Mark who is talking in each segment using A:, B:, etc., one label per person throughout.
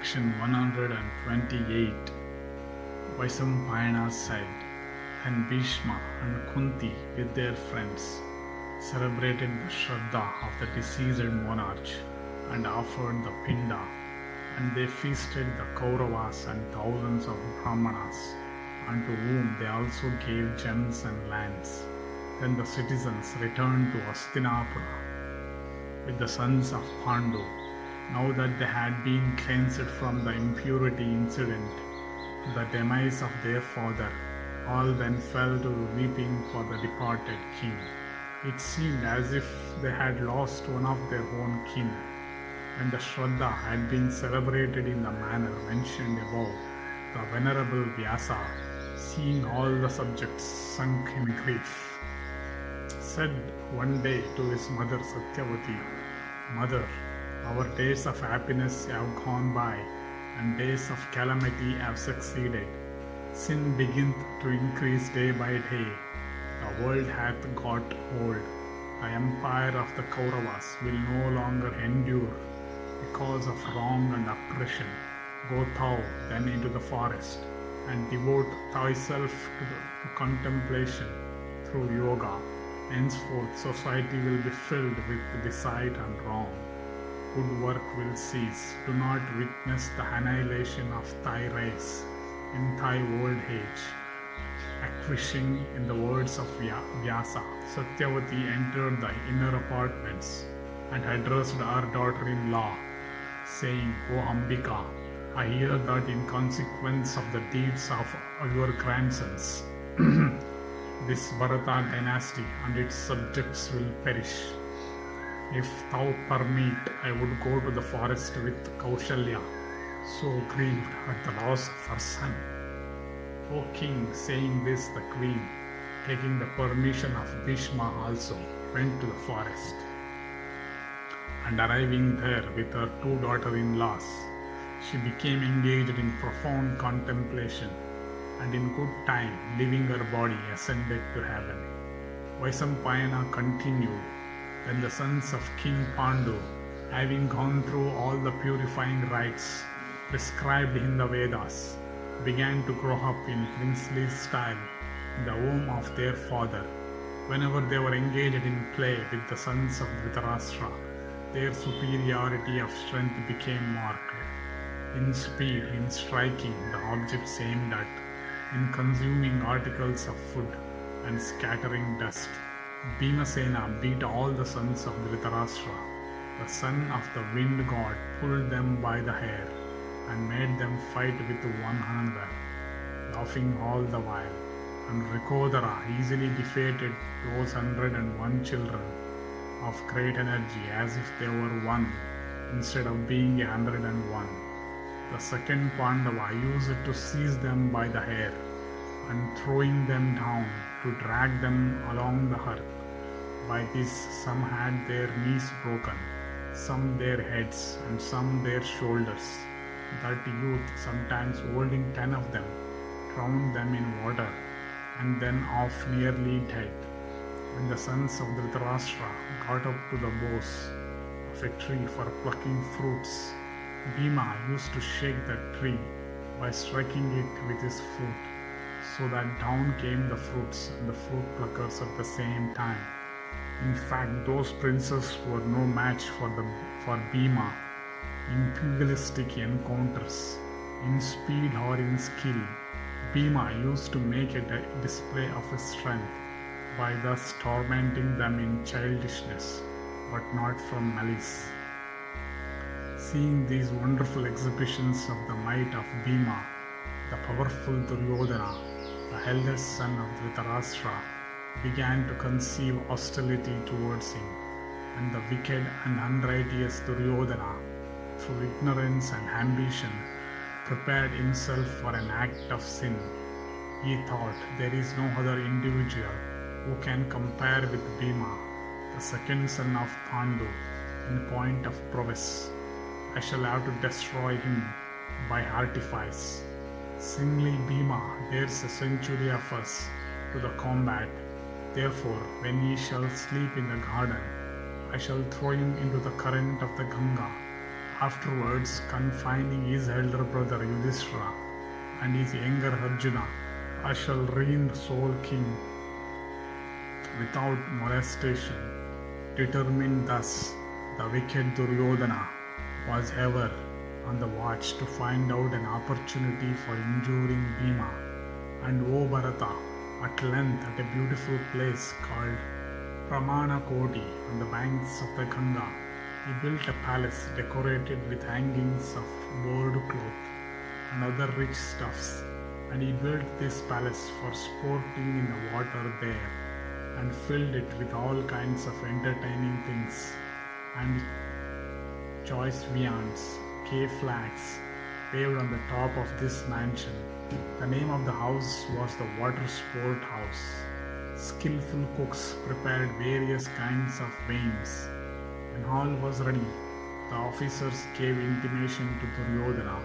A: Section 128. Vaisampayana said, and Bhisma and Kunti with their friends celebrated the Sraddha of the deceased monarch and offered the Pinda, and they feasted the Kauravas and thousands of Brahmanas, unto whom they also gave gems and lands. Then the citizens returned to Hastinapura with the sons of Pandu. Now that they had been cleansed from the impurity incident to the demise of their father, all then fell to weeping for the departed king. It seemed as if they had lost one of their own kin. When the Sraddha had been celebrated in the manner mentioned above, the venerable Vyasa, seeing all the subjects sunk in grief, said one day to his mother Satyavati, "Mother, our days of happiness have gone by, and days of calamity have succeeded. Sin beginneth to increase day by day. The world hath got old. The empire of the Kauravas will no longer endure because of wrong and oppression. Go thou then into the forest, and devote thyself to contemplation through yoga. Henceforth society will be filled with deceit and wrong. Good work will cease. Do not witness the annihilation of thy race in thy old age." Acquisition in the words of Vyasa, Satyavati entered the inner apartments and addressed her daughter-in-law, saying, "O Ambika, I hear that in consequence of the deeds of your grandsons, this Bharata dynasty and its subjects will perish. If thou permit, I would go to the forest with Kaushalya, so grieved at the loss of her son." O king, saying this, the queen, taking the permission of Bhishma also, went to the forest. And arriving there with her two daughter-in-laws, she became engaged in profound contemplation, and in good time, leaving her body, ascended to heaven. Vaisampayana continued, "Then the sons of King Pandu, having gone through all the purifying rites prescribed in the Vedas, began to grow up in princely style in the home of their father. Whenever they were engaged in play with the sons of Dhritarashtra, their superiority of strength became marked. In speed, in striking the objects aimed at, in consuming articles of food, and scattering dust, Bhimasena beat all the sons of Dhritarashtra. The son of the wind god pulled them by the hair and made them fight with one another, laughing all the while. And Rikodara easily defeated those 101 children of great energy as if they were one, instead of being 101. The second Pandava used to seize them by the hair and throwing them down to drag them along the earth. By this some had their knees broken, some their heads, and some their shoulders. That youth, sometimes holding 10 of them, drowned them in water, and then off nearly dead. When the sons of Dhritarashtra got up to the boughs of a tree for plucking fruits, Bhima used to shake that tree by striking it with his foot, so that down came the fruits and the fruit pluckers at the same time. In fact, those princes were no match for Bhima in pugilistic encounters. In speed or in skill, Bhima used to make a display of his strength by thus tormenting them in childishness, but not from malice. Seeing these wonderful exhibitions of the might of Bhima, the powerful Duryodhana, the eldest son of Dhritarashtra, began to conceive hostility towards him, and the wicked and unrighteous Duryodhana, through ignorance and ambition, prepared himself for an act of sin. He thought, there is no other individual who can compare with Bhima, the second son of Pandu, in point of prowess. I shall have to destroy him by artifice. Singly Bhima dares a century of us to the combat. Therefore, when he shall sleep in the garden, I shall throw him into the current of the Ganga, afterwards confining his elder brother Yudhishthira and his younger Arjuna, I shall reign the sole king without molestation. Determined thus, the wicked Duryodhana was ever on the watch to find out an opportunity for injuring Bhima. And O Bharata, at length at a beautiful place called Pramanakoti on the banks of the Ganga, he built a palace decorated with hangings of board cloth and other rich stuffs. And he built this palace for sporting in the water there, and filled it with all kinds of entertaining things, and choice viands, gay flags waved on the top of this mansion. The name of the house was the Water Sport House. Skillful cooks prepared various kinds of wines. When all was ready, the officers gave intimation to Duryodhana.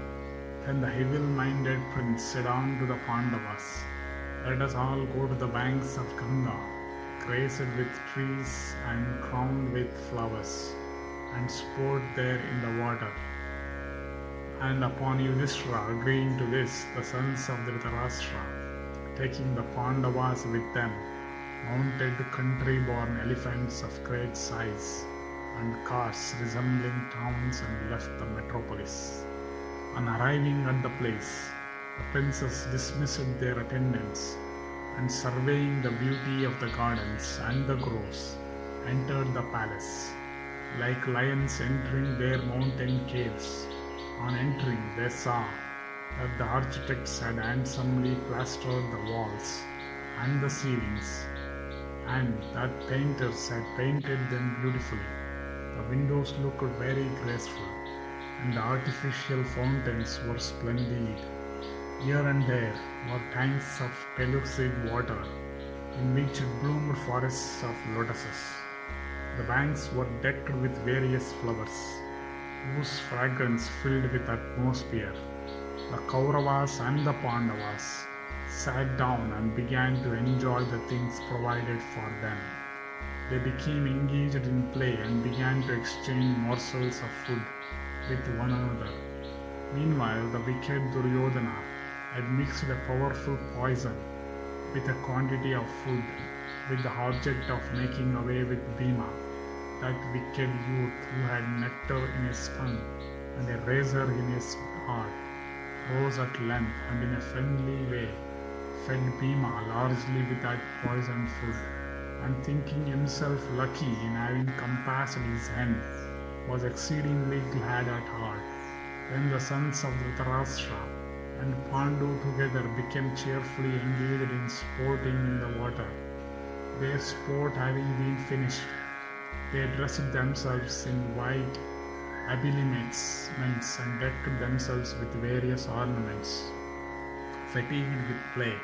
A: Then the evil-minded prince said unto the Pandavas, "Let us all go to the banks of Ganga, graced with trees and crowned with flowers, and sport there in the water." And upon Yudhishthira agreeing to this, the sons of Dhritarashtra, taking the Pandavas with them, mounted country-born elephants of great size and cars resembling towns and left the metropolis. On arriving at the place, the princes dismissed their attendants and, surveying the beauty of the gardens and the groves, entered the palace, like lions entering their mountain caves. On entering, they saw that the architects had handsomely plastered the walls and the ceilings, and that painters had painted them beautifully. The windows looked very graceful, and the artificial fountains were splendid. Here and there were tanks of pellucid water, in which bloomed forests of lotuses. The banks were decked with various flowers, whose fragrance filled with atmosphere. The Kauravas and the Pandavas sat down and began to enjoy the things provided for them. They became engaged in play and began to exchange morsels of food with one another. Meanwhile, the wicked Duryodhana had mixed a powerful poison with a quantity of food, with the object of making away with Bhima. That wicked youth, who had nectar in his tongue and a razor in his heart, rose at length and in a friendly way fed Bhima largely with that poisoned food, and thinking himself lucky in having compassed his end, was exceedingly glad at heart. Then the sons of Dhritarashtra and Pandu together became cheerfully engaged in sporting in the water. Their sport having been finished, they dressed themselves in white habiliments and decked themselves with various ornaments. Fatigued with play,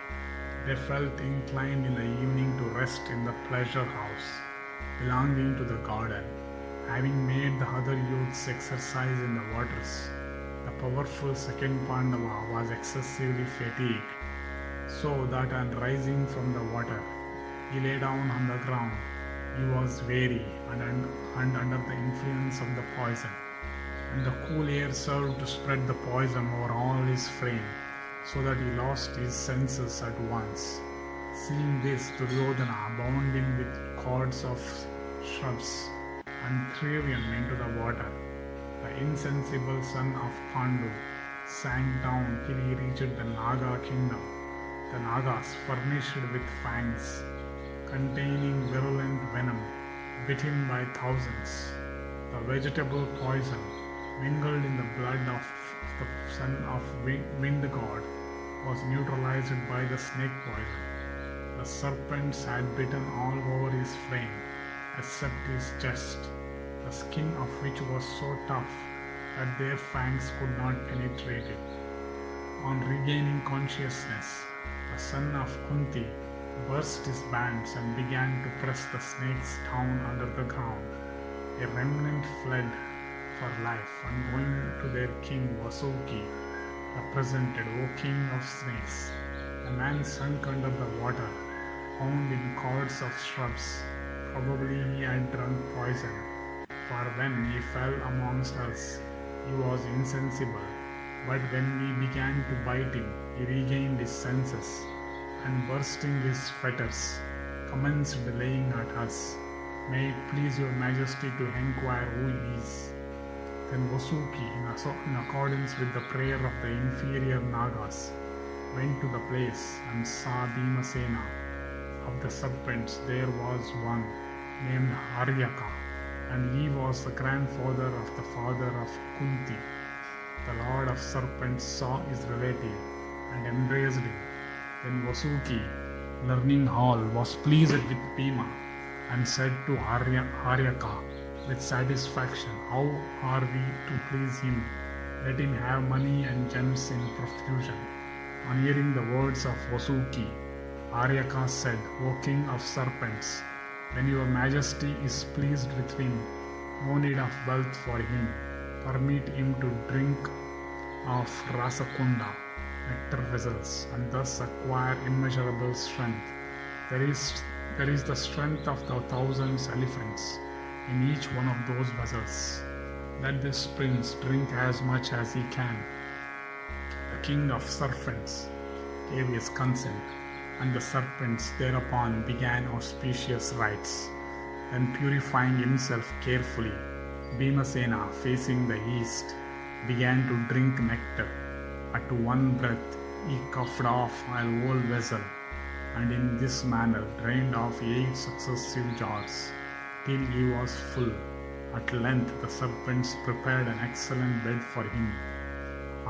A: they felt inclined in the evening to rest in the pleasure house belonging to the garden. Having made the other youths exercise in the waters, the powerful second Pandava was excessively fatigued, so that on rising from the water, he lay down on the ground. He was weary and under the influence of the poison, and the cool air served to spread the poison over all his frame, so that he lost his senses at once. Seeing this, Duryodhana bound him with cords of shrubs and threw him into the water. The insensible son of Pandu sank down till he reached the Naga kingdom. The Nagas, furnished with fangs containing virulent venom, bit him by thousands. The vegetable poison, mingled in the blood of the son of wind god, was neutralized by the snake poison. The serpents had bitten all over his frame, except his chest, the skin of which was so tough that their fangs could not penetrate it. On regaining consciousness, the son of Kunti burst his bands and began to press the snakes down under the ground. A remnant fled for life, and going to their king Vasuki, represented, "O king of snakes." The man sunk under the water, bound in cords of shrubs. Probably he had drunk poison, for when he fell amongst us, he was insensible, but when we began to bite him, he regained his senses, and bursting his fetters, commenced laying at us. May it please your majesty to enquire who he is. Then Vasuki, in accordance with the prayer of the inferior Nagas, went to the place and saw Bhimasena. Of the serpents there was one named Aryaka, and he was the grandfather of the father of Kunti. The lord of serpents saw his relative and embraced him. Then Vasuki, learning all, was pleased with Bhima and said to Aryaka with satisfaction, "How are we to please him? Let him have money and gems in profusion." On hearing the words of Vasuki, Aryaka said, "O king of serpents, when your majesty is pleased with him, no need of wealth for him. Permit him to drink of Rasakunda, nectar vessels, and thus acquire immeasurable strength. There is the strength of the thousands elephants in each one of those vessels. Let this prince drink as much as he can." The king of serpents gave his consent, and the serpents thereupon began auspicious rites. Then, purifying himself carefully, Bhimasena, facing the east, began to drink nectar. At one breath he coughed off a whole vessel, and in this manner drained off 8 successive jars, till he was full. At length the serpents prepared an excellent bed for him,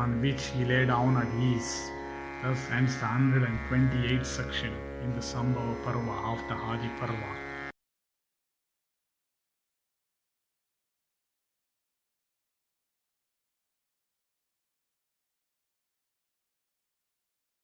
A: on which he lay down at ease. Thus ends the 128th section in the Sambhava Parva of the Adi Parva.